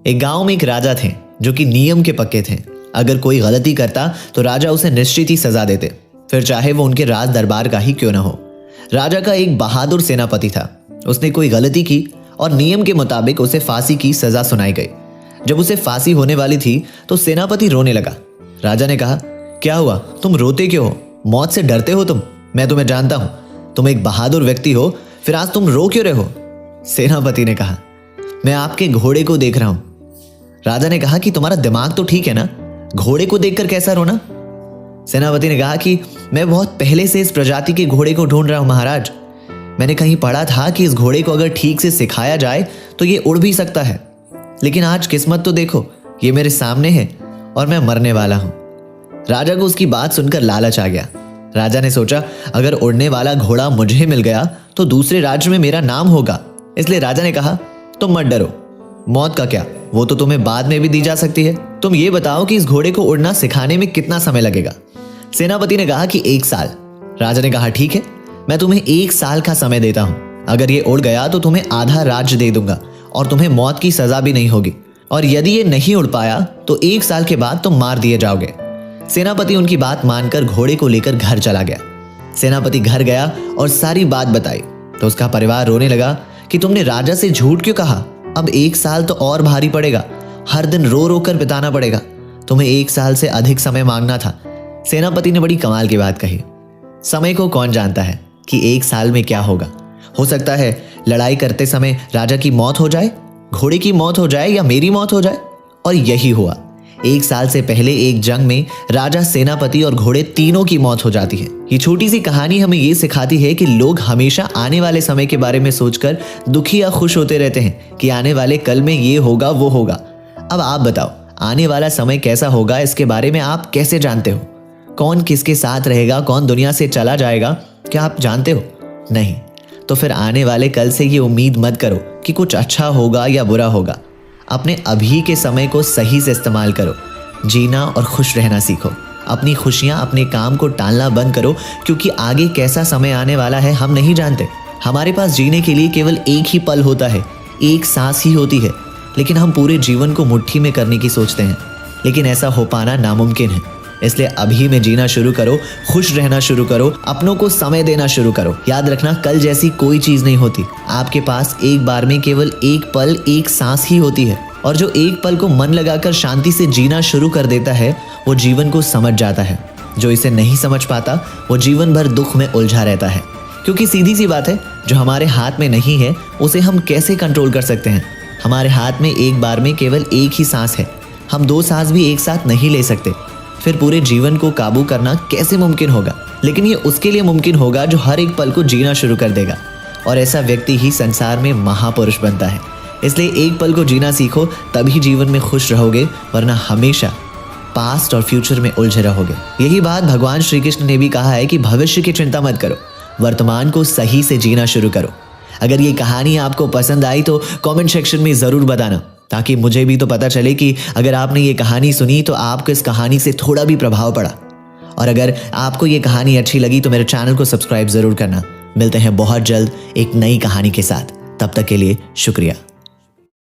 एक गांव में एक राजा थे जो कि नियम के पक्के थे। अगर कोई गलती करता तो राजा उसे निश्चित ही सजा देते, फिर चाहे वो उनके राज दरबार का ही क्यों ना हो। राजा का एक बहादुर सेनापति था। उसने कोई गलती की और नियम के मुताबिक उसे फांसी की सजा सुनाई गई। जब उसे फांसी होने वाली थी तो सेनापति रोने लगा। राजा ने कहा, क्या हुआ, तुम रोते क्यों हो? मौत से डरते हो तुम? मैं तुम्हें जानता हूं, तुम एक बहादुर व्यक्ति हो, फिर आज तुम रो क्यों रहे हो? सेनापति ने कहा, मैं आपके घोड़े को देख रहा हूं। राजा ने कहा कि तुम्हारा दिमाग तो ठीक है ना, घोड़े को देखकर कैसा रोना? सेनापति ने कहा कि मैं बहुत पहले से इस प्रजाति के घोड़े को ढूंढ रहा हूं महाराज। मैंने कहीं पढ़ा था कि इस घोड़े को अगर ठीक से सिखाया जाए तो ये उड़ भी सकता है, लेकिन आज किस्मत तो देखो, ये मेरे सामने है और मैं मरने वाला हूं। राजा को उसकी बात सुनकर लालच आ गया। राजा ने सोचा, अगर उड़ने वाला घोड़ा मुझे मिल गया तो दूसरे राज्य में मेरा नाम होगा। इसलिए राजा ने कहा, तुम मत डरो, मौत का क्या, वो तो तुम्हें बाद में भी दी जा सकती है। तुम ये बताओ कि इस घोड़े को उड़ना सिखाने में कितना समय लगेगा? सेनापति ने कहा कि 1 साल। राजा ने कहा, ठीक है, मैं तुम्हें 1 साल का समय देता हूं। अगर ये उड़ गया तो तुम्हें आधा राज्य दे दूंगा और तुम्हें मौत की सजा भी नहीं होगी, और यदि ये नहीं उड़ पाया तो 1 साल के बाद तुम मार दिए जाओगे। सेनापति उनकी बात मानकर घोड़े को लेकर घर चला गया। सेनापति घर गया और सारी बात बताई तो उसका परिवार रोने लगा कि तुमने राजा से झूठ क्यों कहा? अब 1 साल तो और भारी पड़ेगा, हर दिन रो रो कर बिताना पड़ेगा। तुम्हें 1 साल से अधिक समय मांगना था। सेनापति ने बड़ी कमाल की बात कही। समय को कौन जानता है कि 1 साल में क्या होगा? हो सकता है लड़ाई करते समय राजा की मौत हो जाए, घोड़े की मौत हो जाए या मेरी मौत हो जाए। और यही हुआ। 1 साल से पहले एक जंग में राजा, सेनापति और घोड़े तीनों की मौत हो जाती है। ये छोटी सी कहानी हमें ये सिखाती है कि लोग हमेशा आने वाले समय के बारे में सोचकर दुखी या खुश होते रहते हैं कि आने वाले कल में ये होगा वो होगा। अब आप बताओ, आने वाला समय कैसा होगा, इसके बारे में आप कैसे जानते हो? कौन किसके साथ रहेगा, कौन दुनिया से चला जाएगा, क्या आप जानते हो? नहीं। तो फिर आने वाले कल से ये उम्मीद मत करो कि कुछ अच्छा होगा या बुरा होगा। अपने अभी के समय को सही से इस्तेमाल करो, जीना और खुश रहना सीखो। अपनी खुशियां, अपने काम को टालना बंद करो, क्योंकि आगे कैसा समय आने वाला है हम नहीं जानते। हमारे पास जीने के लिए केवल एक ही पल होता है, एक सांस ही होती है, लेकिन हम पूरे जीवन को मुट्ठी में करने की सोचते हैं। लेकिन ऐसा हो पाना नामुमकिन है। इसलिए अभी में जीना शुरू करो, खुश रहना शुरू करो, अपनों को समय देना शुरू करो। याद रखना, कल जैसी कोई चीज नहीं होती। आपके पास एक बार में केवल एक पल, एक सांस ही होती है, और जो एक पल को मन लगाकर शांति से जीना शुरू कर देता है वो जीवन को समझ जाता है। जो इसे नहीं समझ पाता वो जीवन भर दुख में उलझा रहता है। क्योंकि सीधी सी बात है, जो हमारे हाथ में नहीं है उसे हम कैसे कंट्रोल कर सकते हैं? हमारे हाथ में एक बार में केवल एक ही सांस है, हम 2 सांस भी एक साथ नहीं ले सकते। फिर पूरे जीवन को काबू करना कैसे मुमकिन होगा? लेकिन ये उसके लिए मुमकिन होगा जो हर एक पल को जीना शुरू कर देगा, और ऐसा व्यक्ति ही संसार में महापुरुष बनता है। इसलिए एक पल को जीना सीखो, तभी जीवन में खुश रहोगे, वरना हमेशा पास्ट और फ्यूचर में उलझे रहोगे। यही बात भगवान श्री कृष्ण ने भी कहा है कि भविष्य की चिंता मत करो, वर्तमान को सही से जीना शुरू करो। अगर ये कहानी आपको पसंद आई तो कमेंट सेक्शन में ज़रूर बताना, ताकि मुझे भी तो पता चले कि अगर आपने ये कहानी सुनी तो आपको इस कहानी से थोड़ा भी प्रभाव पड़ा। और अगर आपको ये कहानी अच्छी लगी तो मेरे चैनल को सब्सक्राइब ज़रूर करना। मिलते हैं बहुत जल्द एक नई कहानी के साथ, तब तक के लिए शुक्रिया।